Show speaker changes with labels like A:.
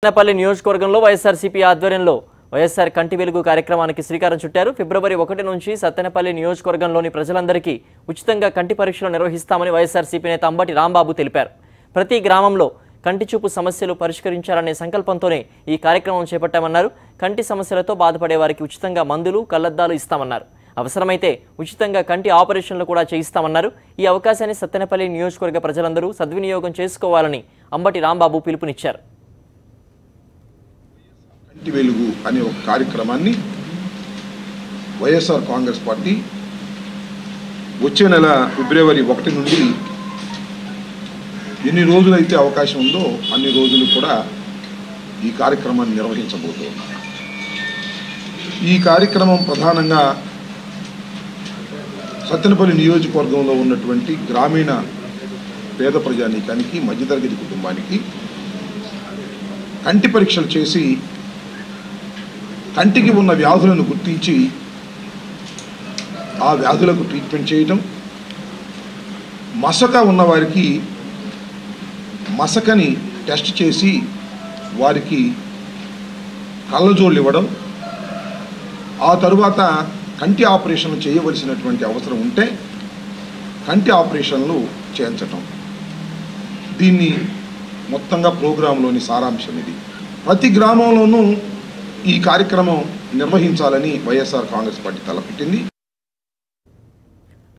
A: సత్తెనపల్లి నియోజకవర్గంలో వైఎస్ఆర్సీపీ ఆధ్వర్యంలో వైఎస్ఆర్ కంటి వెలుగు కార్యక్రమానికి శ్రీకారం చుట్టారు. ఫిబ్రవరి 1 నుంచి సత్తెనపల్లి నియోజకవర్గంలోని ప్రజలందరికీ ఉచితంగా కంటి పరీక్షలు నిర్వహిస్తామని వైఎస్ఆర్సీపీ నేత అంబటి రాంబాబు తెలిపారు. ప్రతి గ్రామంలో కంటి చూపు సమస్యలు పరిష్కరించాలనే సంకల్పంతోనే ఈ కార్యక్రమం చేపట్టామన్నారు. కంటి సమస్యలతో బాధపడే వారికి ఉచితంగా మందులు, కళ్లద్దాలు ఇస్తామన్నారు. అవసరమైతే ఉచితంగా కంటి ఆపరేషన్లు కూడా చేయిస్తామన్నారు. ఈ అవకాశాన్ని సత్తెనపల్లి నియోజకవర్గ ప్రజలందరూ సద్వినియోగం చేసుకోవాలని అంబటి రాంబాబు పిలుపునిచ్చారు.
B: కంటి వెలుగు అనే ఒక కార్యక్రమాన్ని వైఎస్ఆర్ కాంగ్రెస్ పార్టీ వచ్చే నెల ఫిబ్రవరి 1 నుండి ఎన్ని రోజులైతే అవకాశం ఉందో అన్ని రోజులు కూడా ఈ కార్యక్రమాన్ని నిర్వహించబోతున్నాం. ఈ కార్యక్రమం ప్రధానంగా సత్తెనపల్లి నియోజకవర్గంలో ఉన్నటువంటి గ్రామీణ పేద ప్రజానీకానికి, మధ్యతరగతి కుటుంబానికి కంటి పరీక్షలు చేసి కంటికి ఉన్న వ్యాధులను గుర్తించి ఆ వ్యాధులకు ట్రీట్మెంట్ చేయటం, మసక ఉన్నవారికి మసకని టెస్ట్ చేసి వారికి కళ్ళజోళ్ళు ఇవ్వడం, ఆ తరువాత కంటి ఆపరేషన్లు చేయవలసినటువంటి అవసరం ఉంటే కంటి ఆపరేషన్లు చేయించటం. దీన్ని మొత్తంగా ప్రోగ్రాంలోని సారాంశం ఇది. ప్రతి గ్రామంలోనూ ఈ కార్యక్రమం నిర్వహించాలని వైఎస్ఆర్ కాంగ్రెస్ పార్టీ తలపెట్టింది.